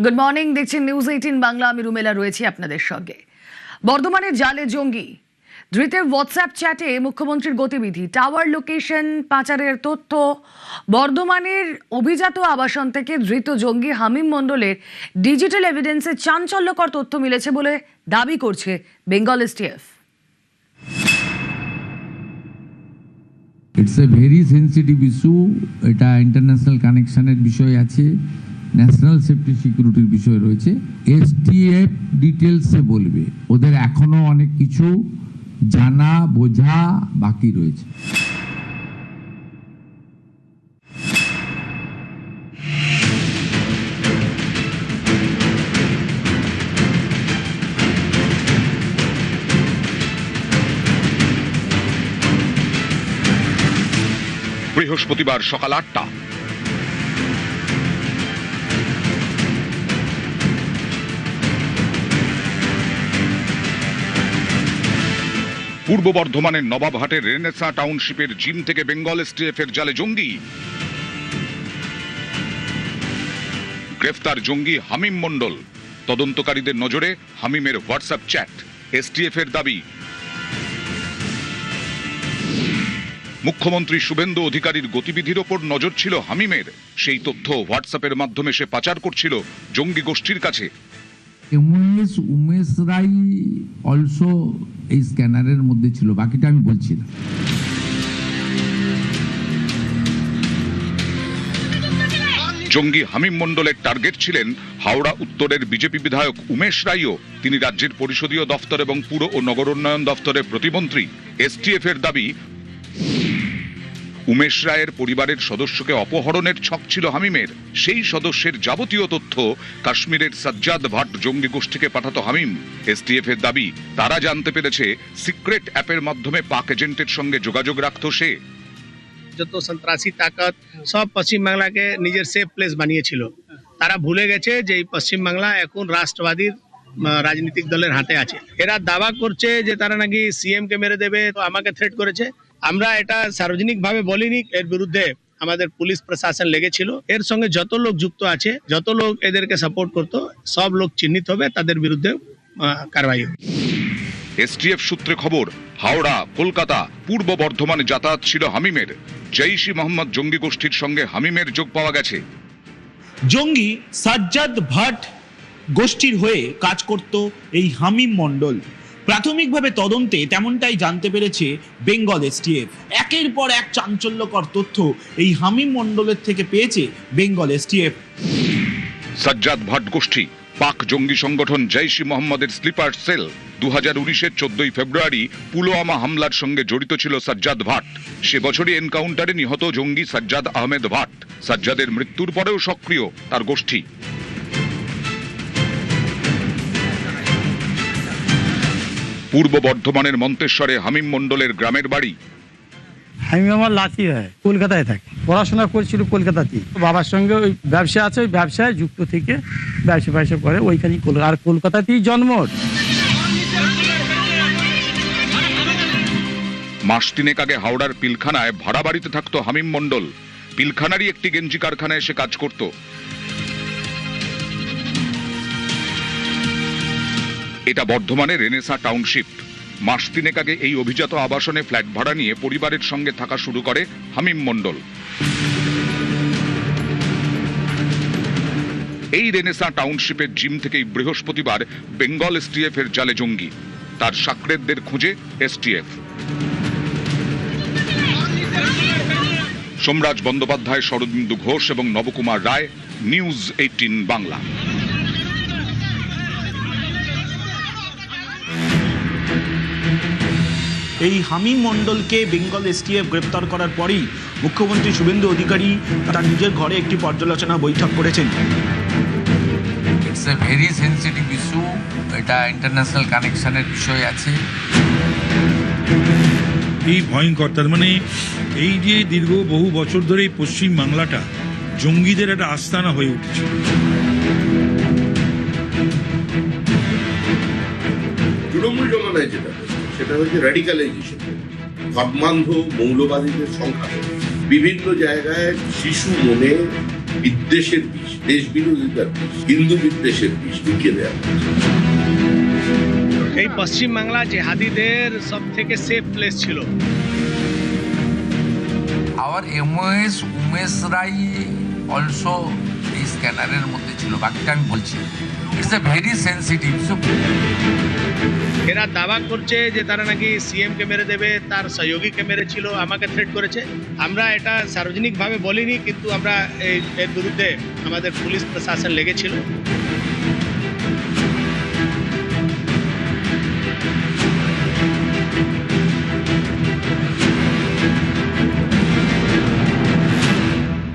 Good morning, দেখছেন news 18 Bangla. আমি রুমেলা রয়েছি আপনাদের সঙ্গে। বর্ধমানের জালে জঙ্গি ধৃতের হোয়াটসঅ্যাপ চ্যাটে মুখ্যমন্ত্রীর গতিবিধি, টাওয়ার লোকেশন পাচারের তথ্য। বর্ধমানের অভিজাত আবাসন থেকে ধৃত জঙ্গি হামিম মণ্ডলের ডিজিটাল এভিডেন্সে চাঞ্চল্যকর তথ্য মিলেছে বলে দাবি করছে Bengal STF. It's a very sensitive issue. এটা ইন্টারন্যাশনাল কানেকশনের বিষয় আছে, ন্যাশনাল সেফটি সিকিউরিটির বিষয় রয়েছে। এসটিএফ ডিটেলসে বলবে, ওদের এখনো অনেক কিছু জানা বোঝা বাকি রয়েছে। বৃহস্পতিবার সকাল 8টা পূর্ব বর্ধমানের নবাবহাটের রেনেসা টাউনশিপের জিম থেকে বেঙ্গল এসটিএফ এর জালে জঙ্গি। গ্রেফতার জঙ্গি হামিম মণ্ডল। তদন্তকারীদের নজরে হামিমের হোয়াটসঅ্যাপ চ্যাট। এসটিএফ এর দাবি, মুখ্যমন্ত্রী শুভেন্দু অধিকারীর গতিবিধির ওপর নজর ছিল হামিমের। সেই তথ্য হোয়াটসঅ্যাপের মাধ্যমে সে পাচার করছিল জঙ্গি গোষ্ঠীর কাছে। উমেশ রাই অলসো এই স্ক্যানারের মধ্যে ছিল, বাকিটা আমি বলছি না। জঙ্গি হামিম মণ্ডলের টার্গেট ছিলেন হাওড়া উত্তরের বিজেপি বিধায়ক উমেশ রাইও। তিনি রাজ্যের পরিষদীয় দফতর এবং পুর ও নগর উন্নয়ন দফতরের প্রতিমন্ত্রী। এসটিএফ এর দাবি, উমেশ রায়ের পরিবারের সদস্যকে অপহরণের ছক ছিল হামিমের। সেই সদস্যের যাবতীয় তথ্য কাশ্মীরের সাজ্জাদ ভাট জঙ্গি গোষ্ঠীকে পাঠাতো হামিম। এসটিএফ এর দাবি, তারা জানতে পেরেছে সিক্রেট অ্যাপের মাধ্যমে পাক এজেন্টের সঙ্গে যোগাযোগ রাখত সে। যত সন্ত্রাসী তাকত সব পশ্চিম বাংলাকে নিজের সেফ প্লেস বানিয়েছিল। তারা ভুলে গেছে যে এই পশ্চিম বাংলা এখন রাষ্ট্রবাদীর রাজনৈতিক দলের হাতে আছে। এরা দাবা করছে যে তারা নাকি সিএম কে মেরে দেবে, তো আমাকে থ্রেট করেছে। আমরা এটা সার্বজনিক ভাবে বলিনি, এর বিরুদ্ধে আমাদের পুলিশ প্রশাসন লেগেছিল। এর সঙ্গে যত লোক যুক্ত আছে, যত লোক এদেরকে সাপোর্ট করতো, সব লোক চিহ্নিত হবে, তাদের বিরুদ্ধে কারবাই হবে। এসটিএফ সূত্রে খবর, হাওড়া, কলকাতা, পূর্ব বর্ধমানে যাতায়াত ছিল হামিমের। জৈশ-ই মোহাম্মদ জঙ্গি গোষ্ঠীর সঙ্গে হামিমের যোগ পাওয়া গেছে। জঙ্গি সাজ্জাদ ভাট গোষ্ঠীর হয়ে কাজ করত এই হামিম মণ্ডল। প্রাথমিকভাবে তদন্তে তেমনটাই জানতে পেরেছে বেঙ্গল এসটিএফ। একের পর এক চাঞ্চল্যকর তথ্য এই হামিম মণ্ডলের থেকে পেয়েছে বেঙ্গল এসটিএফ। সাজ্জাদ ভাট গোষ্ঠী পাক জঙ্গি সংগঠন জৈশ-ই মোহাম্মদের স্লিপার সেল। 2019-এর 14 ফেব্রুয়ারি পুলওয়ামা হামলার সঙ্গে জড়িত ছিল সাজ্জাদ ভাট। সে বছরই এনকাউন্টারে নিহত জঙ্গি সাজ্জাদ আহমেদ ভাট। সাজ্জাদের মৃত্যুর পরেও সক্রিয় তার গোষ্ঠী। পূর্ব বর্ধমানের মন্তেশ্বরে হামিম মণ্ডলের গ্রামের বাড়ি। আমি আমার লাতি হয়, কলকাতায় থাকি, পড়াশোনা করছিল কলকাতাতেই। বাবার সঙ্গে ওই ব্যবসা আছে, ওই ব্যবসায় যুক্ত থেকে ব্যবসা করে ওইখানেই, আর কলকাতাতেই জন্ম। মাস তিনেক আগে হাওড়ার পিলখানায় ভাড়া বাড়িতে থাকতো হামিম মণ্ডল। পিলখানারই একটি গেঞ্জি কারখানায় এসে কাজ করত। এটা বর্ধমানের রেনেসা টাউনশিপ। মাস তিনেক আগে এই অভিজাত আবাসনে ফ্ল্যাট ভাড়া নিয়ে পরিবারের সঙ্গে থাকা শুরু করে হামিম মণ্ডল। এই রেনেসা টাউনশিপের জিম থেকেই বৃহস্পতিবার বেঙ্গল এসটিএফ এর জালে জঙ্গি। তার সাকরেদদের খুঁজে এসটিএফ। সোমরাজ বন্দ্যোপাধ্যায়, শরদিন্দু ঘোষ এবং নবকুমার রায়, নিউজ 18 বাংলা। এই হামিম মণ্ডলকে বেঙ্গল এসটিএফ গ্রেপ্তার করার পরেই মুখ্যমন্ত্রী শুভেন্দু অধিকারী তার নিজের ঘরে একটি পর্যালোচনা বৈঠক করেছেন। It's a very sensitive issue. এটা ইন্টারন্যাশনাল কানেকশনের বিষয় আছে। এই ভয়ঙ্কর, তার মানে এই যে দীর্ঘ বহু বছর ধরে এই পশ্চিম বাংলাটা জঙ্গিদের একটা আস্তানা হয়ে উঠছে। তৃণমূল জমানায় যেটা সেটা হচ্ছে র্যাডিক্যালাইজেশন, ধর্মান্ধ মৌলবাদীদের সংখ্যা। বিভিন্ন জায়গায় শিশু মনে বিদ্বেষের বিষ, দেশ বিরোধিতার বিষ, হিন্দু বিদ্বেষের বিষ ঢুকিয়ে দেওয়া হয়েছে। এই পশ্চিম বাংলা জেহাদিদের সব থেকে সেফ প্লেস ছিল। আওয়ার এমওএস উমেশ রাই অলসো এই স্ক্যানারের মধ্যে ছিল, বাকিটা আমি বলছি। It's a very sensitive. এরা দাবা করছে যে তারা নাকি সিএম কে মেরে দেবে, তার সহযোগীকে মেরেছিল, আমাকে থ্রেট করেছে। আমরা এটা সার্বজনিকভাবে বলিনি, কিন্তু আমরা এর বিরুদ্ধে আমাদের পুলিশ প্রশাসন লেগেছিল।